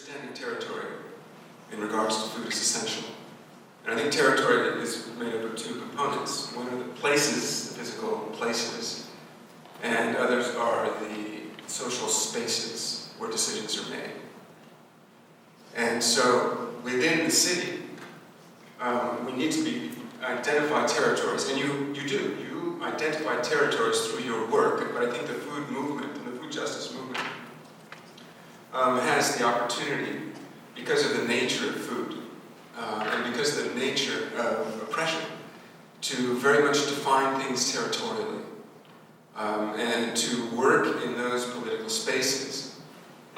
understanding territory in regards to food is essential. And I think territory is made up of two components. One are the places, the physical places, and others are the social spaces where decisions are made. And so within the city, we need to identify territories, and you do. You identify territories through your work, but I think the food movement and the food justice movement has the opportunity, because of the nature of food, and because of the nature of oppression, to very much define things territorially, and to work in those political spaces,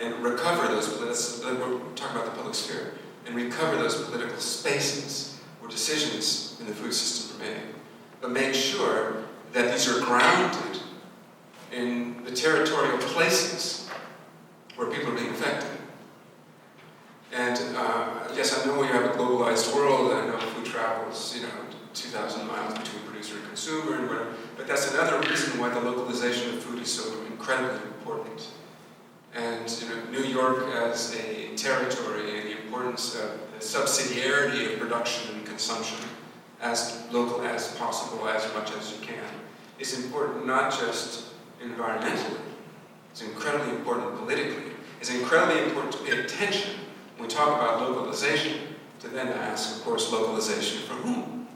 and recover those, we're talking about the public sphere, and recover those political spaces where decisions in the food system are made, but make sure that these are grounded in the territorial places where people are being affected. And yes, I know we have a globalized world, and I know food travels, 2,000 miles between producer and consumer, and whatever, but that's another reason why the localization of food is so incredibly important. And New York as a territory, and the importance of the subsidiarity of production and consumption, as local as possible, as much as you can, is important not just environmentally, it's incredibly important politically. It's incredibly important to pay attention when we talk about localization, to then ask, of course, localization for whom?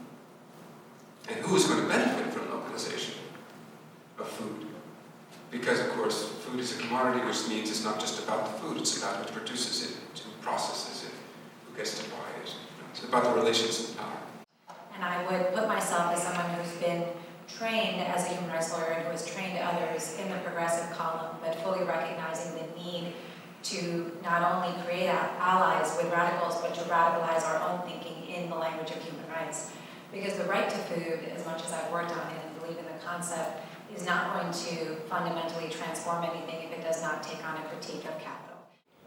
And who is going to benefit from localization of food? Because, of course, food is a commodity, which means it's not just about the food, it's about who produces it, who processes it, who gets to buy it. It's about the relations of power. And I would put myself as someone who's been trained as a human rights lawyer and who has trained others in the progressive column, but fully recognizing the need to not only create allies with radicals, but to radicalize our own thinking in the language of human rights. Because the right to food, as much as I've worked on it and believe in the concept, is not going to fundamentally transform anything if it does not take on a critique of capital.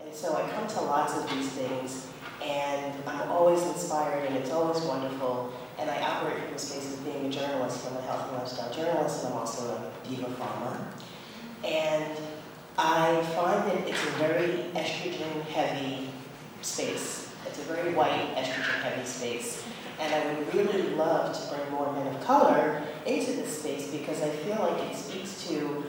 And so I come to lots of these things, and I'm always inspired, and it's always wonderful. And I operate from the space of being a journalist. I'm a health and lifestyle journalist, and I'm also a diva farmer. And I find that it's a very estrogen-heavy space. It's a very white, estrogen-heavy space. And I would really love to bring more men of color into this space, because I feel like it speaks to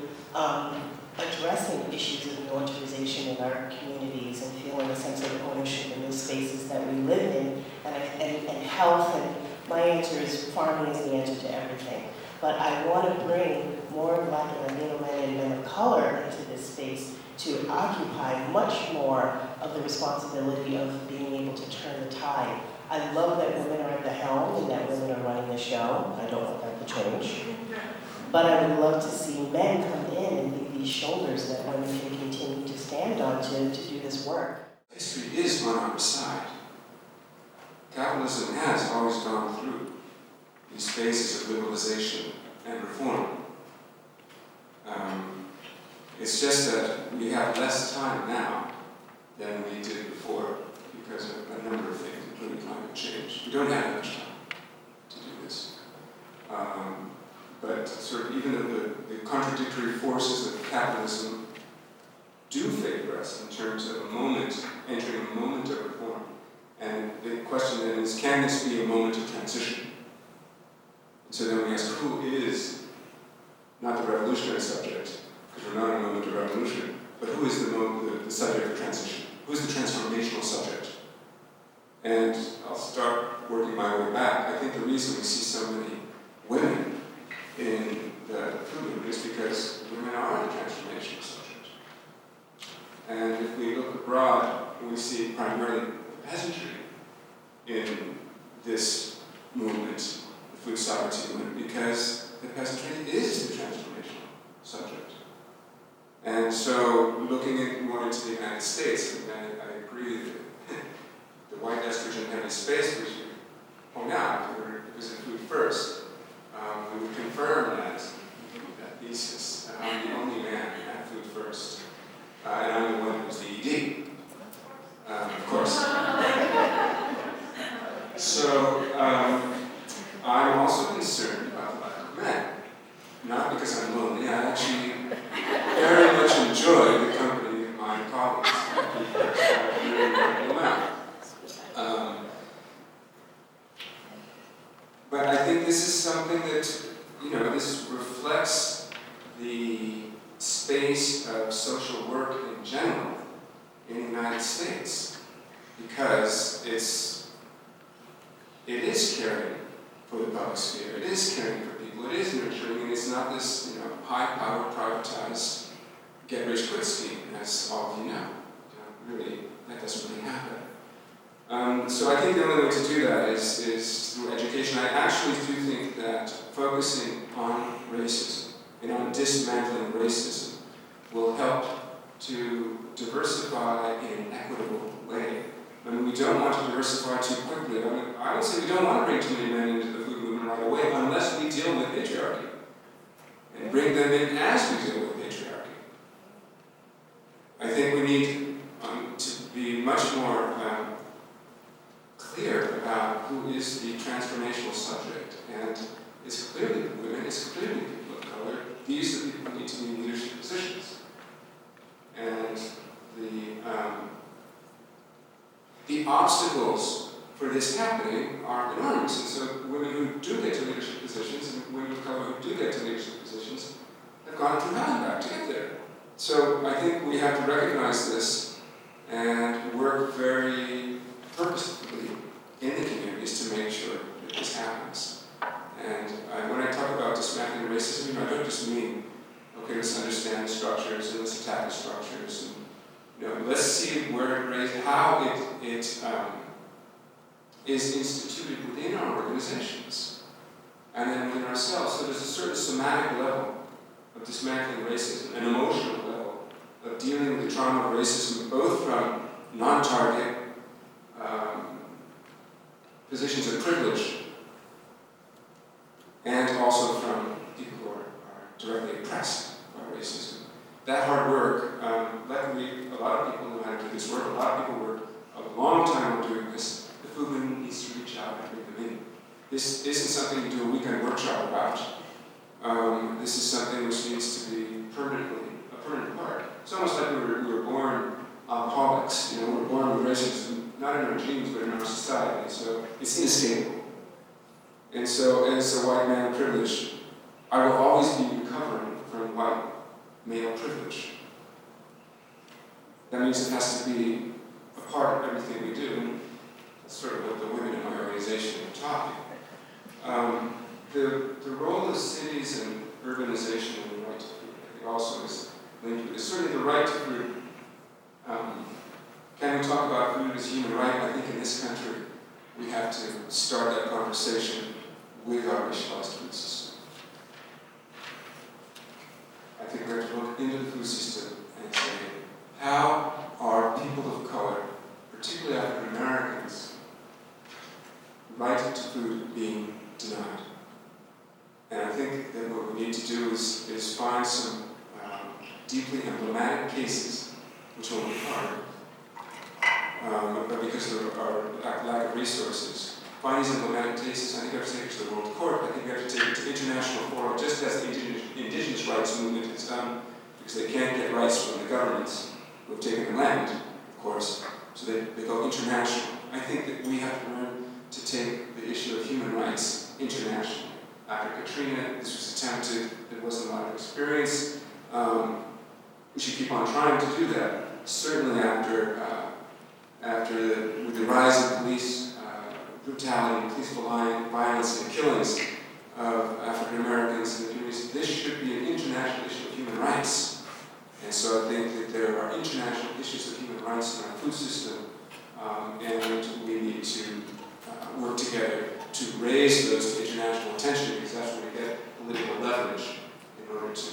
addressing issues of militarization in our communities and feeling a sense of ownership in the spaces that we live in, and health. And my answer is farming is the answer to everything. But I want to bring more Black and Latino men and men of color into this space to occupy much more of the responsibility of being able to turn the tide. I love that women are at the helm and that women are running the show. I don't want that to change. But I would love to see men come in and be these shoulders that women can continue to stand on to do this work. History is on our side. Capitalism has always gone through these phases of liberalization and reform. It's just that we have less time now than we did before because of a number of things, including climate change. We don't have much time to do this. But sort of even though the contradictory forces of capitalism do favor us in terms of entering a moment of reform. And the question then is, can this be a moment of transition? So then we ask, who is not the revolutionary subject, because we're not in a moment of revolution, but who is the subject of transition? Who's the transformational subject? And I'll start working my way back. I think the reason we see so many women in the food movement is because women are the transformational subject. And if we look abroad, we see primarily peasantry in this movement, the food sovereignty movement, because the peasantry is the transformational subject. And so, looking more into the United States, I agree that the white estrogen-heavy space, which you point out, if it was in food first, we would confirm that thesis. I'm the only man at food first, and I'm the one who's the ED. Of course. So, I'm also concerned about the lack of men. Not because I'm lonely, I actually very much enjoy the company of my colleagues. because it is caring for the public sphere, it is caring for people, it is nurturing, and it's not this, high-powered, privatized, get-rich-quick scheme, as all of you know. Really, that doesn't really happen. So I think the only way to do that is through education. I actually do think that focusing on racism and on dismantling racism will help to diversify in an equitable way. I mean, we don't want to diversify too quickly. I would say we don't want to bring too many men into the food movement right away unless we deal with patriarchy and bring them in as we deal with patriarchy. I think we need to be much more clear about who is the transformational subject, and it's clearly women, it's clearly people of color. These are the people who need to be in leadership positions. And the obstacles for this happening are enormous, and so women who do get to leadership positions and women of color who do get to leadership positions have gone through hell and back to get there. So I think we have to recognize this and work very purposefully in the communities to make sure that this happens. And when I talk about dismantling racism, I don't just mean, okay, let's understand the structures and let's attack the structures. And, let's see how it is instituted within our organizations and then within ourselves. So there's a certain somatic level of dismantling racism, an emotional level of dealing with the trauma of racism, both from non-target positions of privilege and also from people who are directly oppressed by racism. That hard work, luckily a lot of people know how to do this work, a lot of people work a long time on doing this. The food movement needs to reach out and bring them in. This isn't something you do a weekend workshop about. This is something which needs to be a permanent part. It's almost like we were born alcoholics. We were born with racism, not in our genes, but in our society. So it's inescapable. And so, as a white man of privilege, I will always be recovering from white male privilege. That means it has to be a part of everything we do. And that's sort of what the women in my organization are taught me. The role of cities and urbanization and the right to food, I think also is linked to this. Certainly the right to food. Can we talk about food as a human right? I think in this country we have to start that conversation with our racialized food system. I think we have to look into the food system and say, how are people of color, particularly African Americans, right to food being denied? And I think that what we need to do is find some deeply emblematic cases, which will be hard, but because of our lack of resources. Find these emblematic cases, I think we have to take it to the World Court, I think we have to take it to international fora, just as the indigenous rights movement has done, because they can't get rights from the governments who have taken the land, of course, so they go international. I think that we have to learn to take the issue of human rights internationally. After Katrina, this was attempted, there wasn't a lot of experience. We should keep on trying to do that. Certainly with the rise of police brutality, police violence, and killings of African Americans in the communities, this should be an international issue of human rights. And so I think that there are international issues of human rights in our food system, and we need to work together to raise those to international attention, because that's where we get political leverage in order to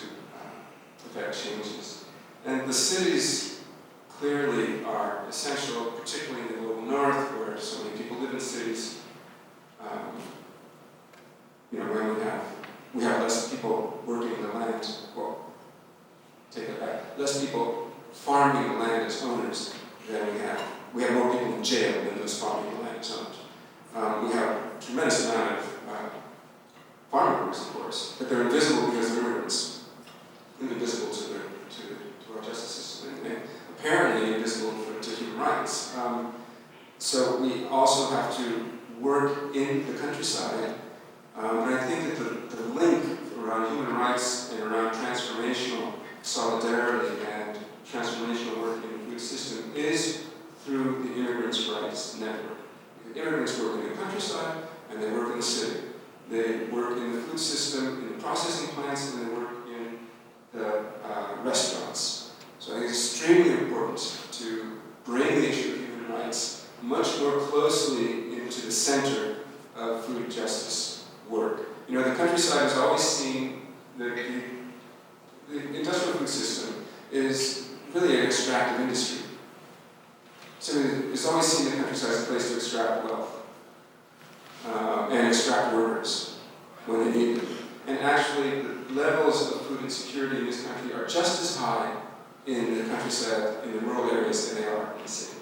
affect changes. And the cities clearly are essential, particularly in the global north, where so many people live in cities. When we have less people working the land, well, take it back, less people farming the land as owners than we have. We have more people in jail than those farming the land as owners. We have a tremendous amount of farm workers, of course, but they're invisible because they're immigrants, invisible to our justice system, and apparently invisible to human rights. So we also have to work in the countryside, and I think that the link around human rights and around transformational solidarity and transformational work in the food system is through the immigrants' rights. Immigrants work in the countryside and they work in the city. They work in the food system, in the processing plants, and they work in the restaurants. So I think it's extremely important to bring the issue of human rights much more closely into the center of food justice work. You know, the countryside has always seen the industrial food system is really an extractive industry. So it's always seen the countryside as a place to extract wealth and extract workers when they need them. And actually, the levels of food insecurity in this country are just as high in the countryside, in the rural areas, than they are in the city.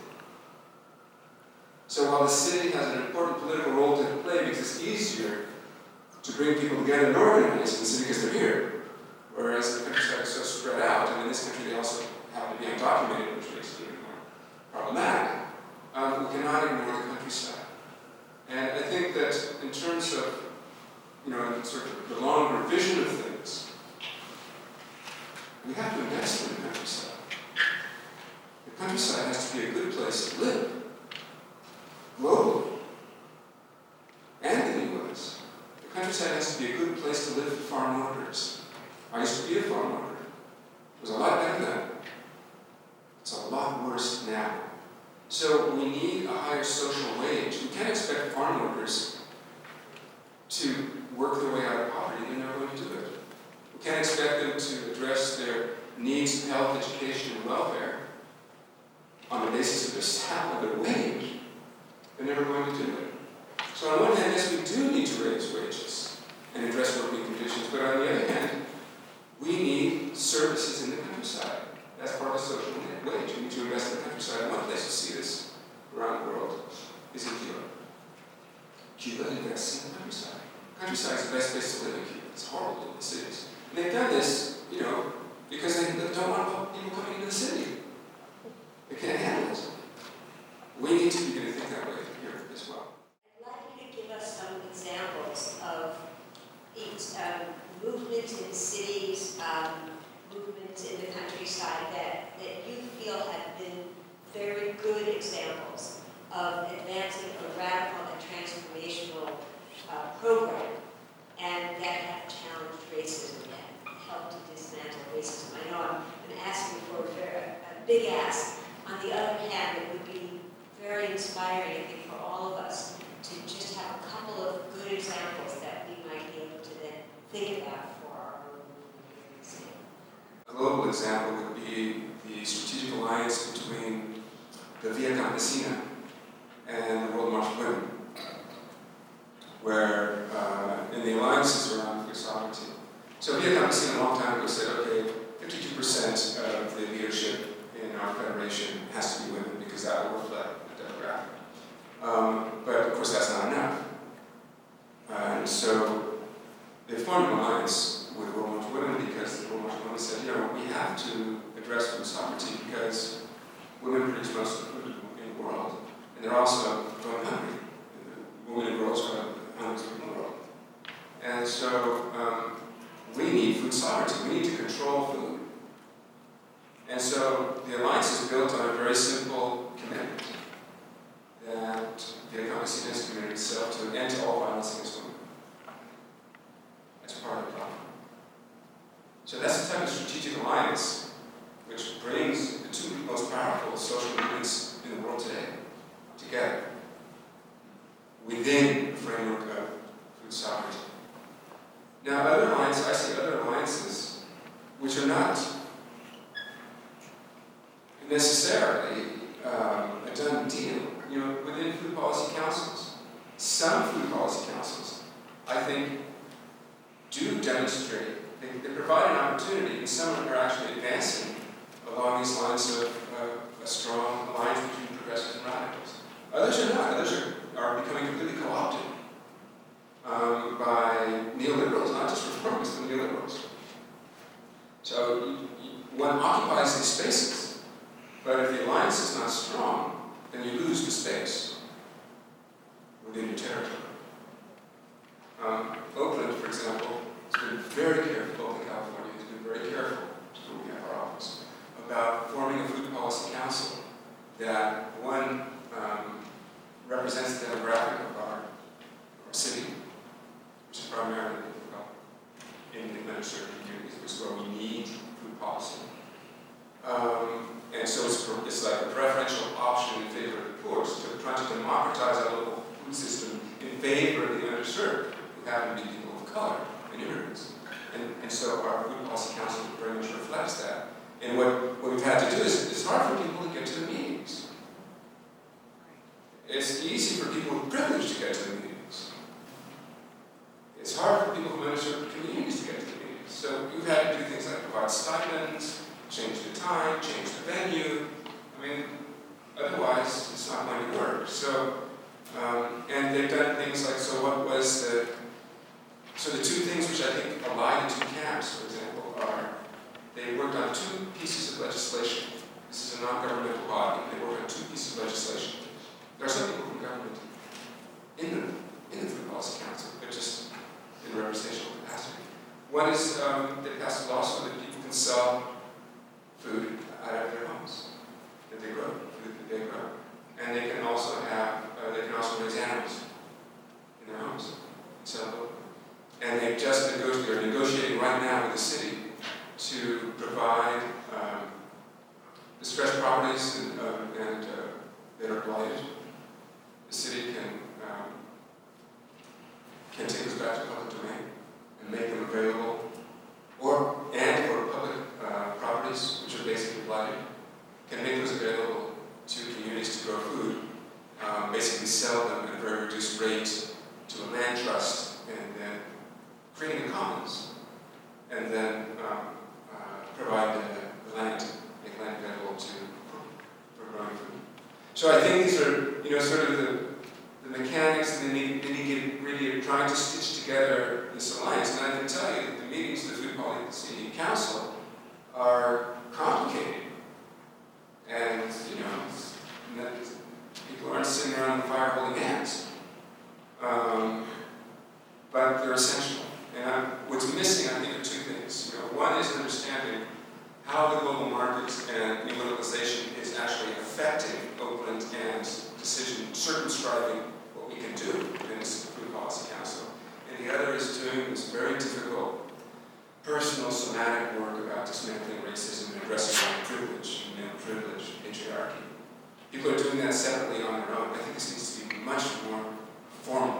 So while the city has an important political role to play because it's easier to bring people together and organize in the city because they're here, whereas the countryside is so spread out, and in this country they also happen to be undocumented, which makes it even more problematic, we cannot ignore the countryside. And I think that in terms of, you know, sort of the longer vision of things, we have to invest in the countryside. The countryside has to be a good place to live, globally, and in the U.S. The countryside has to be a good place to live for farm workers. I used to be a farm worker. It was a lot better then. It's a lot worse now. So we need a higher social wage. We can't expect farm workers to work their way out of poverty. They're never going to do it. We can't expect them to address their needs of health, education, and welfare on the basis of their salary, their wage. They're never going to do it. So on one hand, yes, we do need to raise wages and address working conditions, but on the other hand, we need services in the countryside. That's part of the social wage. We need to invest in the countryside. And one place to see this around the world is in Cuba. Cuba invests in the countryside. Countryside is the best place to live in Cuba. It's horrible in the cities. And they've done this, you know, because they don't want people coming into the city. They can't handle it. We need to begin to think that way here as well. I'd like you to give us some examples of movements in cities, movements in the countryside that you feel have been very good examples of advancing a radical and transformational program, and that have challenged racism and helped to dismantle racism. I know I'm asking for a big ask. On the other hand, it would be very inspiring, I think, for all of us to just have a couple of good examples that we might be able to then think about for our own movement. A global example would be the strategic alliance between the Via Campesina and the World March of Women, where in the alliances around food sovereignty. So Via Campesina a long time ago said, okay, 52% of the leadership in our federation has to be women because that will reflect the demographic. But of course that's not enough. And so they formed an alliance with World March of Women because the World March of Women said, you know, we have to address food sovereignty because women produce most of the food in the world, and they're also going hungry. Women and girls are the hungriest people in the world. And so we need food sovereignty. We need to control food. And so the alliance is built on a very simple commitment that the Campesina has committed itself to end all violence against women. That's part of the problem. So that's the type of strategic alliance which brings the two most powerful social movements in the world today together within the framework of food sovereignty. Now, other alliances, I see other alliances which are not necessarily a done deal. You know, within food policy councils, some food policy councils, I think, do demonstrate, they provide an opportunity, and some are actually advancing along these lines of a strong alliance between progressives and radicals. Others are not. Others are becoming completely co-opted by neoliberals, not just reformists, but neoliberals. So one occupies these spaces, but if the alliance is not strong, then you lose the space within your territory. Oakland, for example, has been very careful, Oakland, California, has been very careful, where we have our office, about forming a food policy council that, one, represents the like a preferential option in favor of the poor, so trying to democratize our local food system in favor of the underserved, who happen to be people of color and immigrants. And so our Food Policy Council very much reflects that. And what we've had to do is, it's hard for people to get to the meetings. It's easy for people with privilege to get to the meetings. It's hard for people from underserved communities to get to the meetings. So we've had to do things like provide stipends, change the time, change the venue. I mean, otherwise it's not going to work. So, and they've done things like, so the two things which I think ally the two camps, for example, are they worked on two pieces of legislation. This is a non-governmental body. They worked on two pieces of legislation. There are some people from government in the Food Policy Council, but just in a representational capacity. One is they passed a law so that people can sell food out of their homes that they grow, food that they grow, and they can also raise animals in their homes and sell them. And they're negotiating right now with the city to provide distressed properties that are blighted. The city can take those back to public domain and make them available, for public properties which are basically blighted, can make those available to communities to grow food, basically sell them at a very reduced rate to a land trust, and then creating the commons, and then provide the land, make land available for growing food. So I think these are, sort of the mechanics, and they need to really trying to stitch together this alliance. And I can tell you that the meetings of the Food Policy Council are complicated. And, people aren't sitting around the fire holding hands. But they're essential. And what's missing, I think, are two things. One is understanding how the global markets and globalization is actually affecting Oakland and circumscribing what we can do within this Food Policy Council. And the other is doing this very difficult personal somatic work about dismantling racism and addressing white privilege, male privilege, patriarchy. People are doing that separately on their own. I think this needs to be much more formal